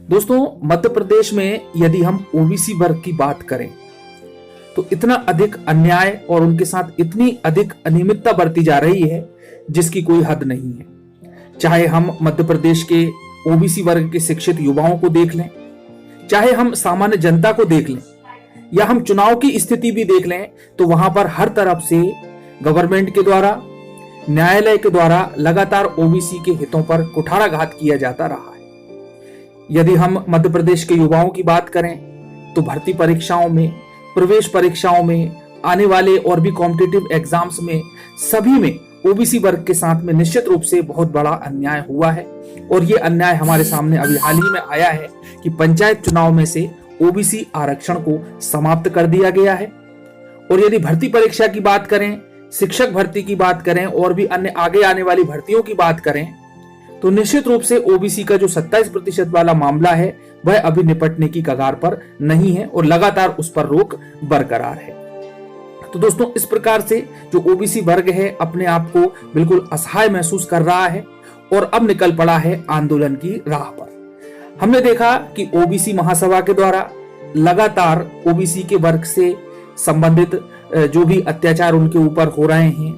दोस्तों, मध्य प्रदेश में यदि हम ओबीसी वर्ग की बात करें तो इतना अधिक अन्याय और उनके साथ इतनी अधिक अनियमितता बरती जा रही है जिसकी कोई हद नहीं है। चाहे हम मध्य प्रदेश के ओबीसी वर्ग के शिक्षित युवाओं को देख लें, चाहे हम सामान्य जनता को देख लें, या हम चुनाव की स्थिति भी देख लें, तो वहां पर हर तरफ से गवर्नमेंट के द्वारा, न्यायालय के द्वारा लगातार ओबीसी के हितों पर कुठाराघात किया जाता रहा है। यदि हम मध्य प्रदेश के युवाओं की बात करें तो भर्ती परीक्षाओं में, प्रवेश परीक्षाओं में, आने वाले और भी कॉम्पिटिटिव एग्जाम्स में, सभी में ओबीसी वर्ग के साथ में निश्चित रूप से बहुत बड़ा अन्याय हुआ है। और ये अन्याय हमारे सामने अभी हाल ही में आया है कि पंचायत चुनाव में से ओबीसी आरक्षण को समाप्त कर दिया गया है। और यदि भर्ती परीक्षा की बात करें, शिक्षक भर्ती की बात करें और भी अन्य आगे आने वाली भर्तियों की बात करें तो निश्चित रूप से ओबीसी का जो 27% वाला मामला है वह अभी निपटने की कगार पर नहीं है और लगातार उस पर रोक बरकरार है। तो दोस्तों, इस प्रकार से जो ओबीसी वर्ग है अपने आप को बिल्कुल असहाय महसूस कर रहा है और अब निकल पड़ा है आंदोलन की राह पर। हमने देखा कि ओबीसी महासभा के द्वारा लगातार ओबीसी के वर्ग से संबंधित जो भी अत्याचार उनके ऊपर हो रहे हैं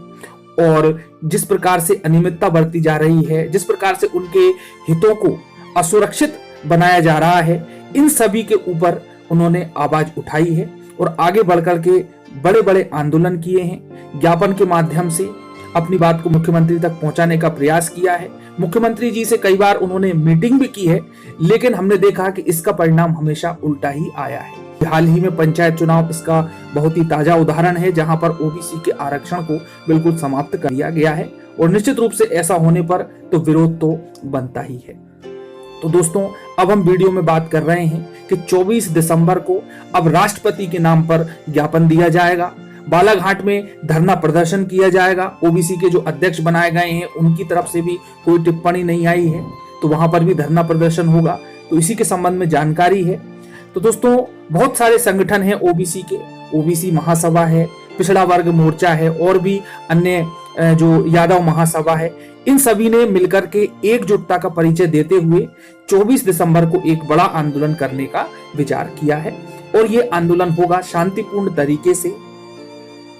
और जिस प्रकार से अनियमितता बरती जा रही है, जिस प्रकार से उनके हितों को असुरक्षित बनाया जा रहा है, इन सभी के ऊपर उन्होंने आवाज उठाई है और आगे बढ़कर के बड़े बड़े आंदोलन किए हैं। ज्ञापन के माध्यम से अपनी बात को मुख्यमंत्री तक पहुंचाने का प्रयास किया है। मुख्यमंत्री जी से कई बार उन्होंने मीटिंग भी की है, लेकिन हमने देखा कि इसका परिणाम हमेशा उल्टा ही आया है। हाल ही में पंचायत चुनाव इसका बहुत ही ताजा उदाहरण है, जहां पर ओबीसी के आरक्षण को बिल्कुल समाप्त कर दिया गया है और निश्चित रूप से ऐसा होने पर तो विरोध तो बनता ही है। तो दोस्तों, अब हम वीडियो में बात कर रहे हैं कि 24 दिसंबर को अब राष्ट्रपति के नाम पर ज्ञापन दिया जाएगा। बालाघाट में धरना प्रदर्शन किया जाएगा। ओबीसी के जो अध्यक्ष बनाए गए हैं उनकी तरफ से भी कोई टिप्पणी नहीं आई है, तो वहां पर भी धरना प्रदर्शन होगा। तो इसी के संबंध में जानकारी है। तो दोस्तों, बहुत सारे संगठन हैं ओबीसी के, ओबीसी महासभा है, पिछड़ा वर्ग मोर्चा है और भी अन्य जो यादव महासभा है, इन सभी ने मिलकर के एकजुटता का परिचय देते हुए 24 दिसंबर को एक बड़ा आंदोलन करने का विचार किया है। और ये आंदोलन होगा शांतिपूर्ण तरीके से,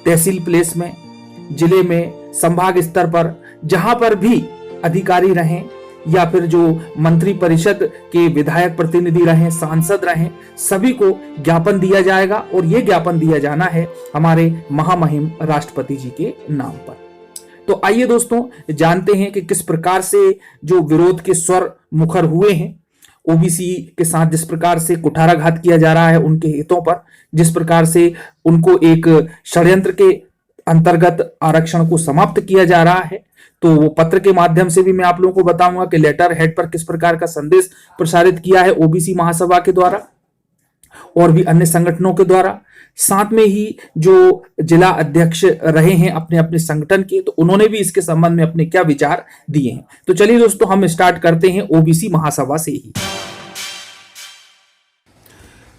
तहसील प्लेस में, जिले में, संभाग स्तर पर, जहां पर भी अधिकारी रहें या फिर जो मंत्री परिषद के विधायक प्रतिनिधि रहें, सांसद रहें, सभी को ज्ञापन दिया जाएगा। और ये ज्ञापन दिया जाना है हमारे महामहिम राष्ट्रपति जी के नाम पर। तो आइए दोस्तों, जानते हैं कि किस प्रकार से जो विरोध के स्वर मुखर हुए हैं, ओबीसी के साथ जिस प्रकार से कुठाराघात किया जा रहा है, उनके हितों पर जिस प्रकार से उनको एक षड्यंत्र के अंतर्गत आरक्षण को समाप्त किया जा रहा है, तो वो पत्र के माध्यम से भी मैं आप लोगों को बताऊंगा कि लेटर हेड पर किस प्रकार का संदेश प्रसारित किया है ओबीसी महासभा के द्वारा और भी अन्य संगठनों के द्वारा। साथ में ही जो जिला अध्यक्ष रहे हैं अपने अपने संगठन के, तो उन्होंने भी इसके संबंध में अपने क्या विचार दिए हैं। तो चलिए दोस्तों, हम स्टार्ट करते हैं ओबीसी महासभा से ही।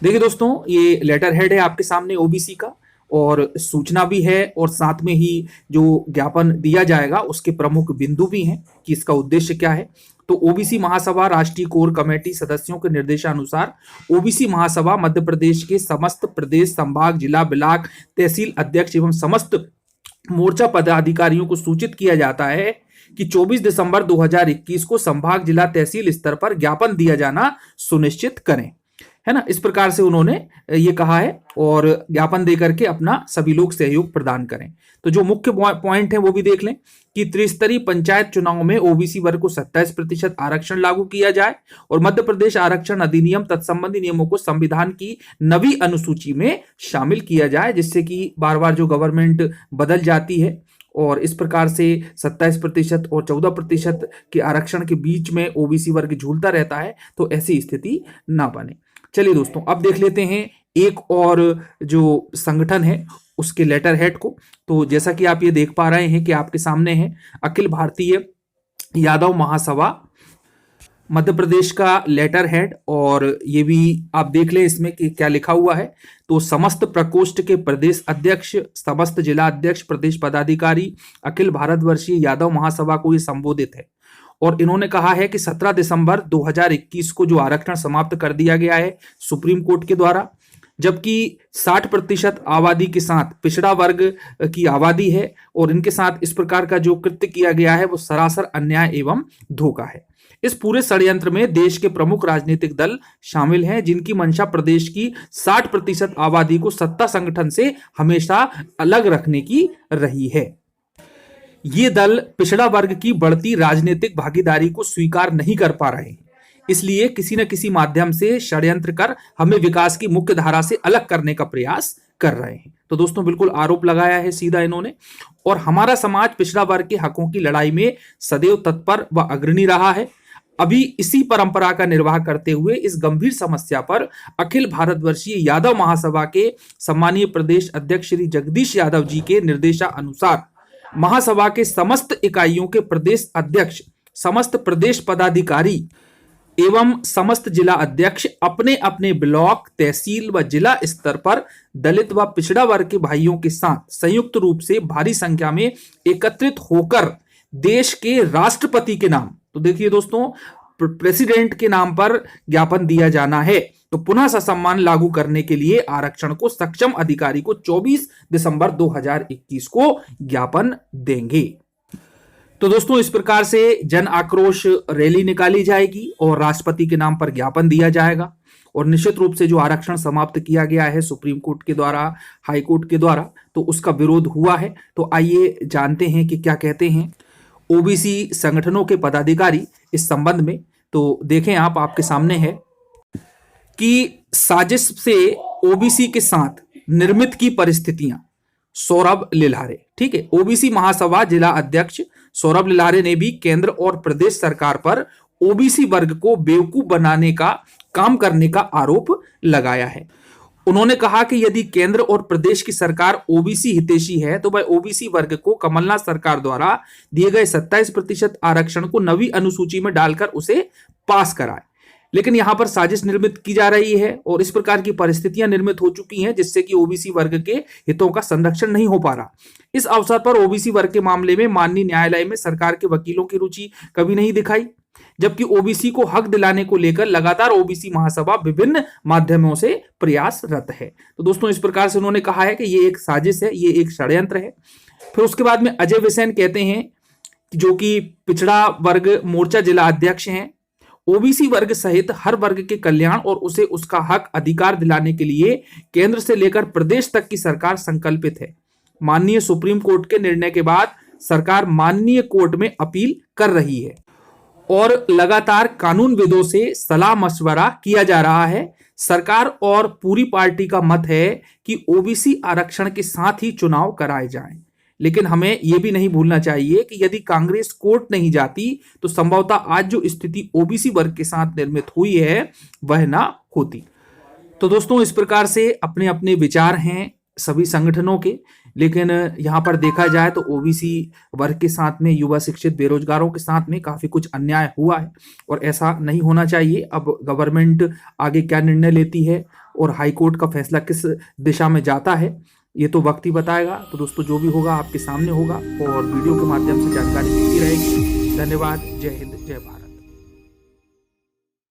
देखिए दोस्तों, ये लेटर हेड है आपके सामने ओबीसी का और सूचना भी है और साथ में ही जो ज्ञापन दिया जाएगा उसके प्रमुख बिंदु भी हैं कि इसका उद्देश्य क्या है। तो ओबीसी महासभा राष्ट्रीय कोर कमेटी सदस्यों के निर्देशानुसार ओबीसी महासभा मध्य प्रदेश के समस्त प्रदेश, संभाग, जिला, ब्लॉक, तहसील अध्यक्ष एवं समस्त मोर्चा पदाधिकारियों को सूचित किया जाता है कि 24 दिसंबर 2021 को संभाग, जिला, तहसील स्तर पर ज्ञापन दिया जाना सुनिश्चित करें, है ना। इस प्रकार से उन्होंने ये कहा है और ज्ञापन देकर के अपना सभी लोग सहयोग प्रदान करें। तो जो मुख्य पॉइंट है वो भी देख लें कि त्रिस्तरीय पंचायत चुनाव में ओबीसी वर्ग को 27% आरक्षण लागू किया जाए और मध्य प्रदेश आरक्षण अधिनियम तत्संबंधी नियमों को संविधान की नवी अनुसूची में शामिल किया जाए, जिससे कि बार बार जो गवर्नमेंट बदल जाती है और इस प्रकार से 27% और 14% के आरक्षण के बीच में ओबीसी वर्ग झूलता रहता है, तो ऐसी स्थिति ना बने। चलिए दोस्तों, अब देख लेते हैं एक और जो संगठन है उसके लेटर हेड को। तो जैसा कि आप ये देख पा रहे हैं कि आपके सामने है अखिल भारतीय यादव महासभा मध्य प्रदेश का लेटर हेड, और ये भी आप देख लें इसमें कि क्या लिखा हुआ है। तो समस्त प्रकोष्ठ के प्रदेश अध्यक्ष, समस्त जिला अध्यक्ष, प्रदेश पदाधिकारी, अखिल भारतवर्षीय यादव महासभा को ये संबोधित है। और इन्होंने कहा है कि 17 दिसंबर 2021 को जो आरक्षण समाप्त कर दिया गया है सुप्रीम कोर्ट के द्वारा, जबकि 60% आबादी के साथ पिछड़ा वर्ग की आबादी है और इनके साथ इस प्रकार का जो कृत्य किया गया है वो सरासर अन्याय एवं धोखा है। इस पूरे षड्यंत्र में देश के प्रमुख राजनीतिक दल शामिल हैं, जिनकी मंशा प्रदेश की 60% आबादी को सत्ता संगठन से हमेशा अलग रखने की रही है। ये दल पिछड़ा वर्ग की बढ़ती राजनीतिक भागीदारी को स्वीकार नहीं कर पा रहे हैं, इसलिए किसी न किसी माध्यम से षड्यंत्र कर हमें विकास की मुख्य धारा से अलग करने का प्रयास कर रहे हैं। तो दोस्तों बिल्कुल आरोप लगाया है सीधा इन्होंने। और हमारा समाज पिछड़ा वर्ग के हकों की लड़ाई में सदैव तत्पर व अग्रणी रहा है। अभी इसी परंपरा का निर्वाह करते हुए इस गंभीर समस्या पर अखिल भारतवर्षीय यादव महासभा के सम्मानीय प्रदेश अध्यक्ष श्री जगदीश यादव जी के निर्देशानुसार महासभा के समस्त इकाइयों के प्रदेश अध्यक्ष, समस्त प्रदेश पदाधिकारी एवं समस्त जिला अध्यक्ष अपने अपने ब्लॉक, तहसील व जिला स्तर पर दलित व पिछड़ा वर्ग के भाइयों के साथ संयुक्त रूप से भारी संख्या में एकत्रित होकर देश के राष्ट्रपति के नाम, तो देखिए दोस्तों, प्रेसिडेंट के नाम पर ज्ञापन दिया जाना है। तो पुनः ससम्मान लागू करने के लिए आरक्षण को सक्षम अधिकारी को 24 दिसंबर 2021 को ज्ञापन देंगे। तो दोस्तों इस प्रकार से जन आक्रोश रैली निकाली जाएगी और राष्ट्रपति के नाम पर ज्ञापन दिया जाएगा। और निश्चित रूप से जो आरक्षण समाप्त किया गया है सुप्रीम कोर्ट के द्वारा, हाई कोर्ट के द्वारा, तो उसका विरोध हुआ है। तो आइए जानते हैं कि क्या कहते हैं ओबीसी संगठनों के पदाधिकारी इस संबंध में। तो देखें आप, आपके सामने है कि साजिश से ओबीसी के साथ निर्मित की परिस्थितियां, सौरभ लिल्हारे, ठीक है, ओबीसी महासभा जिला अध्यक्ष सौरभ लिल्हारे ने भी केंद्र और प्रदेश सरकार पर ओबीसी वर्ग को बेवकूफ बनाने का काम करने का आरोप लगाया है। उन्होंने कहा कि यदि केंद्र और प्रदेश की सरकार ओबीसी हितैषी है तो वह ओबीसी वर्ग को कमलनाथ सरकार द्वारा दिए गए 27% आरक्षण को नवी अनुसूची में डालकर उसे पास कराए। लेकिन यहां पर साजिश निर्मित की जा रही है और इस प्रकार की परिस्थितियां निर्मित हो चुकी हैं जिससे कि ओबीसी वर्ग के हितों का संरक्षण नहीं हो पा रहा। इस अवसर पर ओबीसी वर्ग के मामले में माननीय न्यायालय में सरकार के वकीलों की रुचि कभी नहीं दिखाई, जबकि ओबीसी को हक दिलाने को लेकर लगातार ओबीसी महासभा विभिन्न माध्यमों से प्रयासरत है। तो दोस्तों इस प्रकार से उन्होंने कहा है कि ये एक साजिश है, ये एक षड्यंत्र है। फिर उसके बाद में अजय विसेन कहते हैं, जो कि पिछड़ा वर्ग मोर्चा जिला अध्यक्ष हैं, ओबीसी वर्ग सहित हर वर्ग के कल्याण और उसे उसका हक अधिकार दिलाने के लिए केंद्र से लेकर प्रदेश तक की सरकार संकल्पित है। माननीय सुप्रीम कोर्ट के निर्णय के बाद सरकार माननीय कोर्ट में अपील कर रही है और लगातार कानूनविदों से सलाह मशवरा किया जा रहा है। सरकार और पूरी पार्टी का मत है कि ओबीसी आरक्षण के साथ ही चुनाव कराए जाएं। लेकिन हमें यह भी नहीं भूलना चाहिए कि यदि कांग्रेस कोर्ट नहीं जाती तो संभवतः आज जो स्थिति ओबीसी वर्ग के साथ निर्मित हुई है वह ना होती। तो दोस्तों इस प्रकार से अपने अपने विचार हैं सभी संगठनों के, लेकिन यहां पर देखा जाए तो ओबीसी वर्ग के साथ में युवा शिक्षित बेरोजगारों के साथ में काफी कुछ अन्याय हुआ है और ऐसा नहीं होना चाहिए। अब गवर्नमेंट आगे क्या निर्णय लेती है और हाई कोर्ट का फैसला किस दिशा में जाता है ये तो वक्त ही बताएगा। तो दोस्तों जो भी होगा आपके सामने होगा और वीडियो के माध्यम से जानकारी मिलती रहेगी। धन्यवाद। जय हिंद, जय भारत।